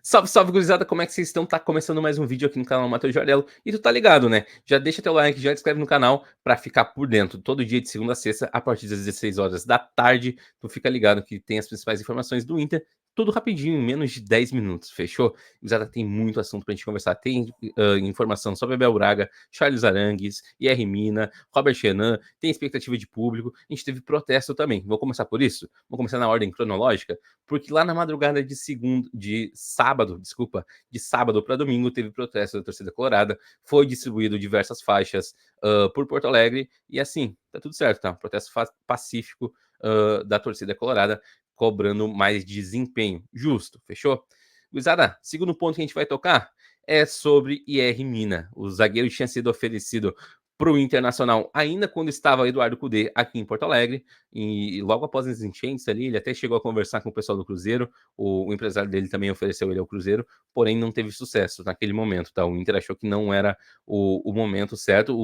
Salve, salve, gurizada, como é que vocês estão? Tá começando mais um vídeo aqui no canal Matheus Jardel. E tu tá ligado, né? Já deixa teu like, já te inscreve no canal pra ficar por dentro. Todo dia de segunda a sexta, a partir das 16 horas da tarde, tu fica ligado que tem as principais informações do Inter, tudo rapidinho, em menos de 10 minutos, fechou? Gurizada, tem muito assunto pra gente conversar. Tem informação sobre Abel Braga, Charles Arangues, IR Mina, Robert Renan, tem expectativa de público, a gente teve protesto também. Vou começar por isso? Vou começar na ordem cronológica? Porque lá na madrugada de sábado para domingo, teve protesto da torcida colorada, foi distribuído diversas faixas por Porto Alegre, e assim, tá tudo certo, tá? Protesto pacífico da torcida colorada, cobrando mais desempenho. Justo, fechou? Gurizada, segundo ponto que a gente vai tocar é sobre IR Mina. O zagueiro tinha sido oferecido para o Internacional ainda quando estava Eduardo Cudê aqui em Porto Alegre, e logo após as enchentes ali, ele até chegou a conversar com o pessoal do Cruzeiro, o empresário dele também ofereceu ele ao Cruzeiro, porém não teve sucesso naquele momento, tá? O Inter achou que não era o momento certo,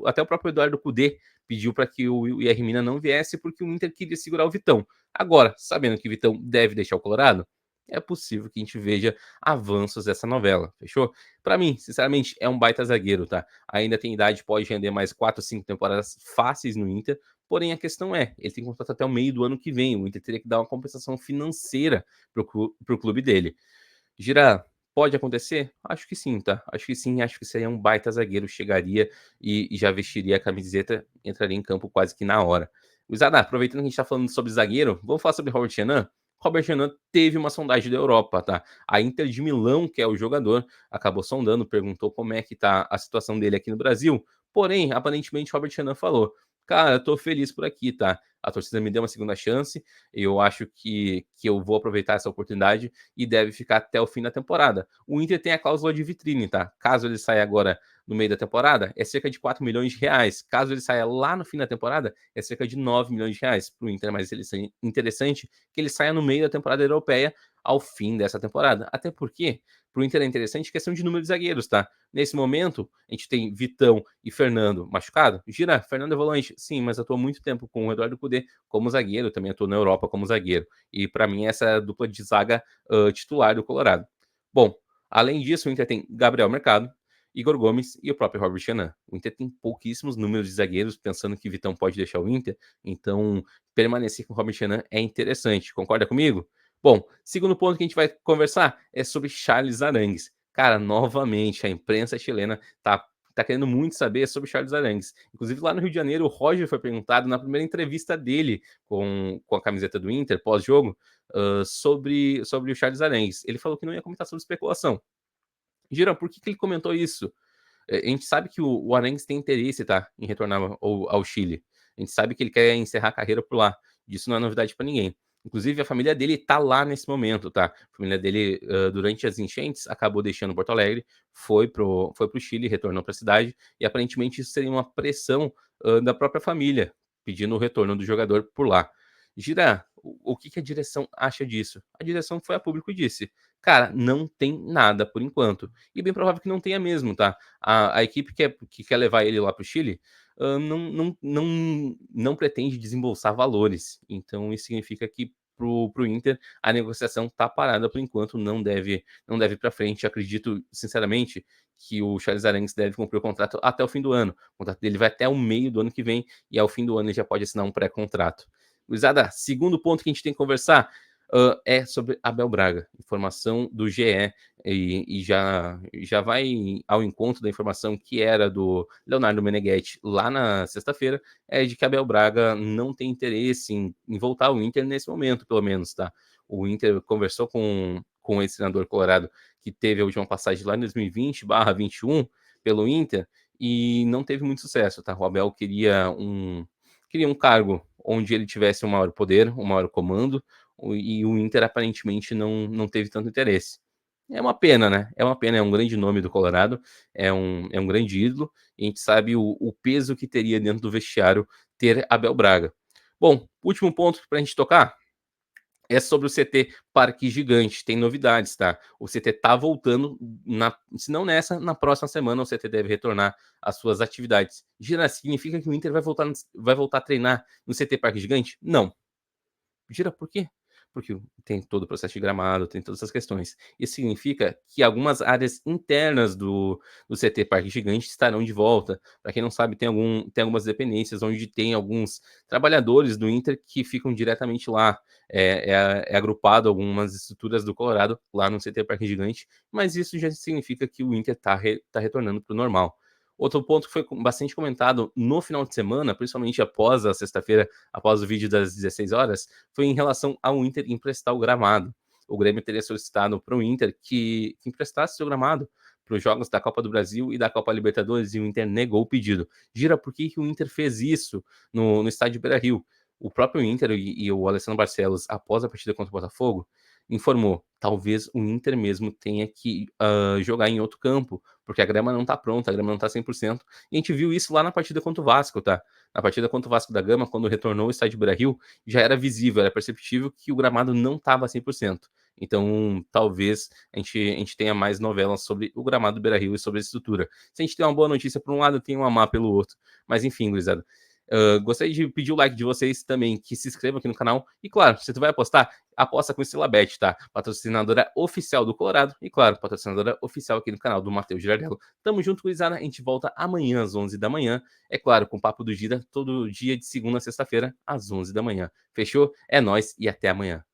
até o próprio Eduardo Cudê pediu para que o IR Mina não viesse porque o Inter queria segurar o Vitão. Agora, sabendo que o Vitão deve deixar o Colorado, é possível que a gente veja avanços dessa novela, fechou? Para mim, sinceramente, é um baita zagueiro, tá? Ainda tem idade, pode render mais 4, 5 temporadas fáceis no Inter, porém a questão é, ele tem contrato até o meio do ano que vem, o Inter teria que dar uma compensação financeira pro clube dele. Gira, pode acontecer? Acho que sim, tá? Acho que sim, acho que seria um baita zagueiro, chegaria e já vestiria a camiseta, entraria em campo quase que na hora. Gurizada, aproveitando que a gente tá falando sobre zagueiro, vamos falar sobre Robert Renan? Robert Renan teve uma sondagem da Europa, tá? A Inter de Milão, que é o jogador, acabou sondando, perguntou como é que tá a situação dele aqui no Brasil. Porém, aparentemente, Robert Renan falou: cara, eu tô feliz por aqui, tá? A torcida me deu uma segunda chance, eu acho que eu vou aproveitar essa oportunidade e deve ficar até o fim da temporada. O Inter tem a cláusula de vitrine, tá? Caso ele saia agora no meio da temporada, é cerca de 4 milhões de reais. Caso ele saia lá no fim da temporada, é cerca de 9 milhões de reais. Para o Inter é mais interessante que ele saia no meio da temporada europeia ao fim dessa temporada. Até porque, para o Inter é interessante questão de número de zagueiros, tá? Nesse momento, a gente tem Vitão e Fernando machucado. Gira, Fernando é volante? Sim, mas atuou muito tempo com o Eduardo Cudê como zagueiro, também atuou na Europa como zagueiro. E para mim, essa é a dupla de zaga titular do Colorado. Bom, além disso, o Inter tem Gabriel Mercado, Igor Gomes e o próprio Robert Renan. O Inter tem pouquíssimos números de zagueiros, pensando que Vitão pode deixar o Inter, então permanecer com o Robert Renan é interessante. Concorda comigo? Bom, segundo ponto que a gente vai conversar é sobre Charles Arangues. Cara, novamente, a imprensa chilena tá querendo muito saber sobre Charles Arangues. Inclusive, lá no Rio de Janeiro, o Roger foi perguntado na primeira entrevista dele com a camiseta do Inter, pós-jogo, sobre o Charles Arangues. Ele falou que não ia comentar sobre especulação. Gira, por que ele comentou isso? A gente sabe que o Arangues tem interesse, tá, em retornar ao Chile. A gente sabe que ele quer encerrar a carreira por lá. Isso não é novidade para ninguém. Inclusive, a família dele tá lá nesse momento, tá? A família dele, durante as enchentes, acabou deixando Porto Alegre, foi pro Chile, retornou para a cidade, e aparentemente isso seria uma pressão da própria família, pedindo o retorno do jogador por lá. Gira, o que a direção acha disso? A direção foi a público e disse: cara, não tem nada por enquanto. E bem provável que não tenha mesmo, tá? A equipe que quer levar ele lá para o Chile não pretende desembolsar valores. Então, isso significa que pro Inter a negociação tá parada por enquanto, não deve para frente. Acredito, sinceramente, que o Charles Arangues deve cumprir o contrato até o fim do ano. O contrato dele vai até o meio do ano que vem e ao fim do ano ele já pode assinar um pré-contrato. Gurizada, segundo ponto que a gente tem que conversar é sobre Abel Braga. Informação do GE e já vai ao encontro da informação que era do Leonardo Meneghetti lá na sexta-feira, é de que Abel Braga não tem interesse em voltar ao Inter nesse momento, pelo menos, tá? O Inter conversou com esse treinador colorado que teve a última passagem lá em 2020/21 pelo Inter e não teve muito sucesso, tá? O Abel queria um cargo onde ele tivesse um maior poder, um maior comando, e o Inter aparentemente não teve tanto interesse. É uma pena, né? É uma pena, é um grande nome do Colorado, é um grande ídolo, e a gente sabe o peso que teria dentro do vestiário ter Abel Braga. Bom, último ponto para a gente tocar é sobre o CT Parque Gigante. Tem novidades, tá? O CT tá voltando, se não nessa, na próxima semana o CT deve retornar às suas atividades. Gira, significa que o Inter vai voltar a treinar no CT Parque Gigante? Não. Gira, por quê? porque tem todo o processo de gramado, tem todas essas questões. Isso significa que algumas áreas internas do CT Parque Gigante estarão de volta. Para quem não sabe, tem algumas dependências onde tem alguns trabalhadores do Inter que ficam diretamente lá. É agrupado algumas estruturas do Colorado lá no CT Parque Gigante, mas isso já significa que o Inter tá retornando para o normal. Outro ponto que foi bastante comentado no final de semana, principalmente após a sexta-feira, após o vídeo das 16 horas, foi em relação ao Inter emprestar o gramado. O Grêmio teria solicitado para o Inter que emprestasse seu gramado para os jogos da Copa do Brasil e da Copa Libertadores, e o Inter negou o pedido. Gira, por que o Inter fez isso no estádio Beira-Rio? O próprio Inter e o Alessandro Barcelos, após a partida contra o Botafogo, informou: talvez o Inter mesmo tenha que jogar em outro campo, porque a grama não tá pronta, a grama não tá 100%. E a gente viu isso lá na partida contra o Vasco, tá? Na partida contra o Vasco da Gama, quando retornou ao estádio Beira-Rio, já era visível, era perceptível que o gramado não estava 100%. Então, talvez a gente tenha mais novelas sobre o gramado do Beira-Rio e sobre a estrutura. Se a gente tem uma boa notícia por um lado, tem uma má pelo outro. Mas enfim, gurizada. Gostaria de pedir o like de vocês também, que se inscrevam aqui no canal. E claro, se tu vai apostar, aposta com Estrela Bet, tá? Patrocinadora oficial do Colorado e, claro, patrocinadora oficial aqui no canal do Matheus Girardello. Tamo junto, gurizada. A gente volta amanhã às 11 da manhã. É claro, com o Papo do Gira, todo dia de segunda a sexta-feira, às 11 da manhã. Fechou? É nóis e até amanhã.